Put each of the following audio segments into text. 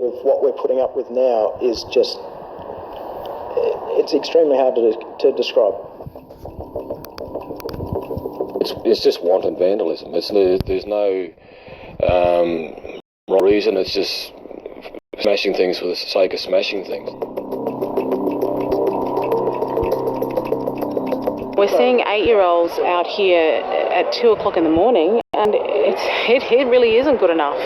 With what we're putting up with now is just, it's extremely hard to describe. It's just wanton vandalism. There's no reason. It's just smashing things for the sake of smashing things. We're seeing 8-year-olds out here at 2 o'clock in the morning, and it really isn't good enough.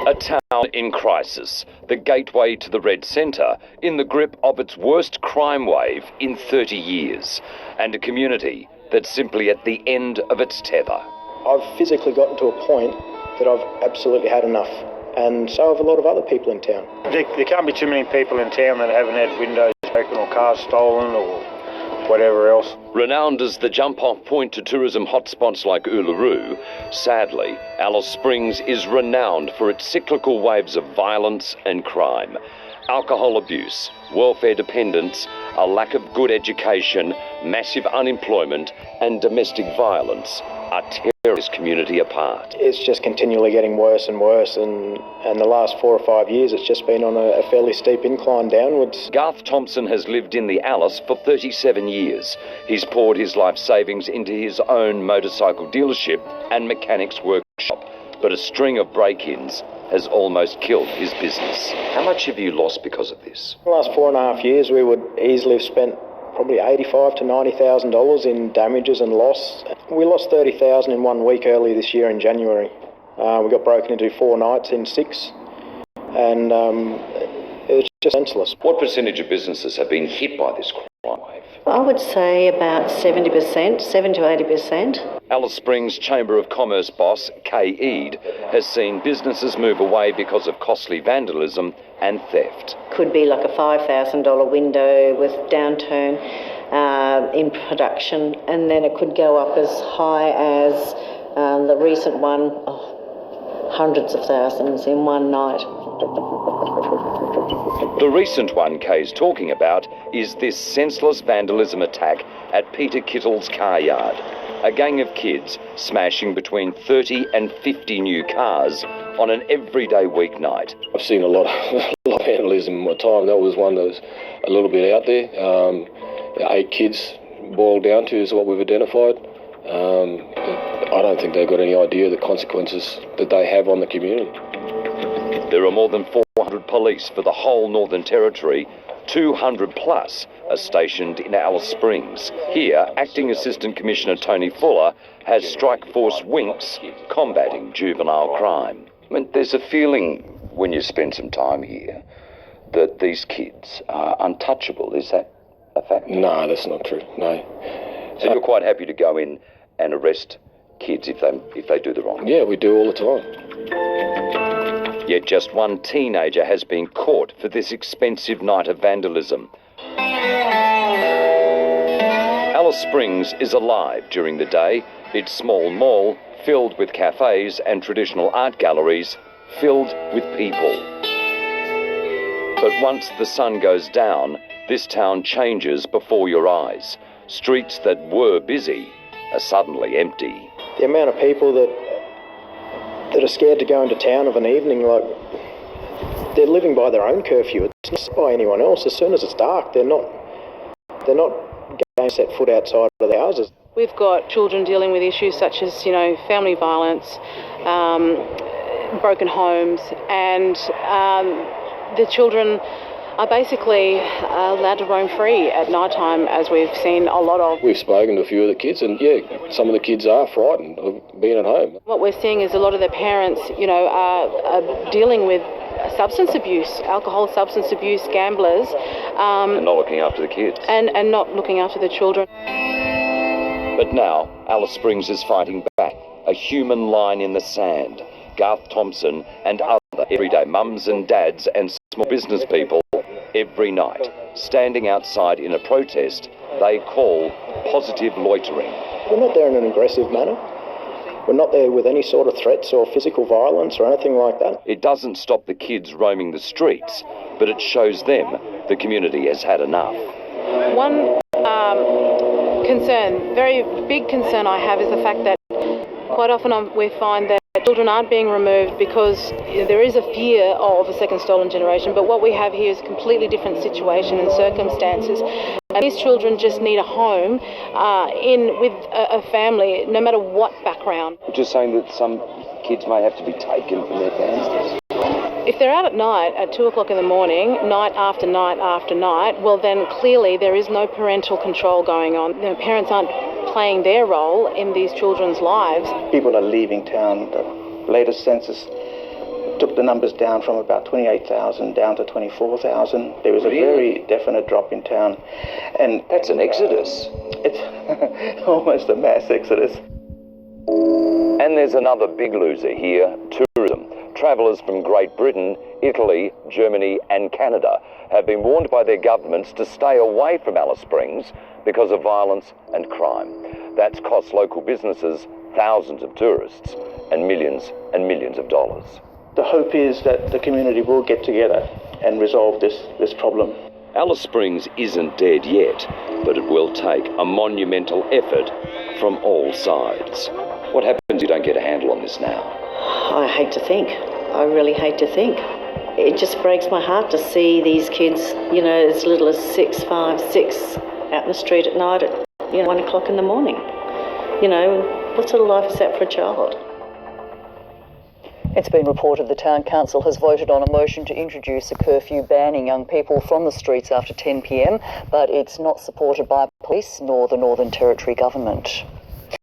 A town in crisis, the gateway to the Red Centre, in the grip of its worst crime wave in 30 years, and a community that's simply at the end of its tether. I've physically gotten to a point that I've absolutely had enough, and so have a lot of other people in town. There can't be too many people in town that haven't had windows broken or cars stolen or whatever else. Renowned as the jump-off point to tourism hotspots like Uluru, sadly, Alice Springs is renowned for its cyclical waves of violence and crime. Alcohol abuse, welfare dependence, a lack of good education, massive unemployment and domestic violence are tearing this community apart. It's just continually getting worse and worse, and the last 4 or 5 years it's just been on a fairly steep incline downwards. Garth Thompson has lived in the Alice for 37 years. He's poured his life savings into his own motorcycle dealership and mechanics workshop, but a string of break-ins has almost killed his business. How much have you lost because of this? In the last 4.5 years we would easily have spent probably $85,000 to $90,000 in damages and loss. We lost $30,000 in 1 week earlier this year in January. We got broken into 4 nights in 6, and it's just senseless. What percentage of businesses have been hit by this crime wave? I would say about 70%, 7 to 80%. Alice Springs Chamber of Commerce boss Kay Eade has seen businesses move away because of costly vandalism and theft. Could be like a $5,000 window with downturn in production, and then it could go up as high as the recent one, hundreds of thousands in one night. The recent one Kay's talking about is this senseless vandalism attack at Peter Kittle's car yard. A gang of kids smashing between 30 and 50 new cars on an everyday weeknight. I've seen a lot of vandalism in my time. That was one that was a little bit out there. 8 kids boiled down to is what we've identified. I don't think they've got any idea of the consequences that they have on the community. There are more than 400 police for the whole Northern Territory. 200 plus are stationed in Alice Springs. Here, Acting Assistant Commissioner Tony Fuller has Strike Force Winks combating juvenile crime. I mean, there's a feeling when you spend some time here that these kids are untouchable. Is that a fact? No, that's not true, no. So you're quite happy to go in and arrest kids if they do the wrong? Yeah, we do all the time. Yet just one teenager has been caught for this expensive night of vandalism. Alice Springs is alive during the day. Its small mall, filled with cafes and traditional art galleries, filled with people. But once the sun goes down, this town changes before your eyes. Streets that were busy are suddenly empty. The amount of people that are scared to go into town of an evening, like, they're living by their own curfew. It's not by anyone else. As soon as it's dark, they're not going to set foot outside of their houses. We've got children dealing with issues such as, family violence, broken homes, and the children are basically allowed to roam free at night time, as we've seen a lot of. We've spoken to a few of the kids, and yeah, some of the kids are frightened of being at home. What we're seeing is a lot of their parents, are dealing with substance abuse, alcohol, substance abuse, gamblers. And not looking after the kids. And not looking after the children. But now, Alice Springs is fighting back. A human line in the sand. Garth Thompson and other everyday mums and dads and small business people every night, standing outside in a protest they call positive loitering. We're not there in an aggressive manner. We're not there with any sort of threats or physical violence or anything like that. It doesn't stop the kids roaming the streets, but it shows them the community has had enough. One concern, very big concern I have, is the fact that quite often we find that Children aren't being removed because there is a fear of a second stolen generation, but what we have here is a completely different situation and circumstances. And these children just need a home with a family, no matter what background. You're just saying that some kids may have to be taken from their families. If they're out at night at 2 o'clock in the morning, night after night after night, well then clearly there is no parental control going on. You know, parents aren't playing their role in these children's lives. People are leaving town. The latest census took the numbers down from about 28,000 down to 24,000. There was a very definite drop in town. And that's an exodus. It's almost a mass exodus. And there's another big loser here, tourism. Travellers from Great Britain, Italy, Germany and Canada have been warned by their governments to stay away from Alice Springs because of violence and crime. That's cost local businesses thousands of tourists and millions of dollars. The hope is that the community will get together and resolve this problem. Alice Springs isn't dead yet, but it will take a monumental effort from all sides. What happens if you don't get a handle on this now? I hate to think. I really hate to think. It just breaks my heart to see these kids, you know, as little as 6, 5, 6 out in the street at night at 1 o'clock in the morning. You know, what sort of life is that for a child? It's been reported the Town Council has voted on a motion to introduce a curfew banning young people from the streets after 10 p.m, but it's not supported by police nor the Northern Territory government.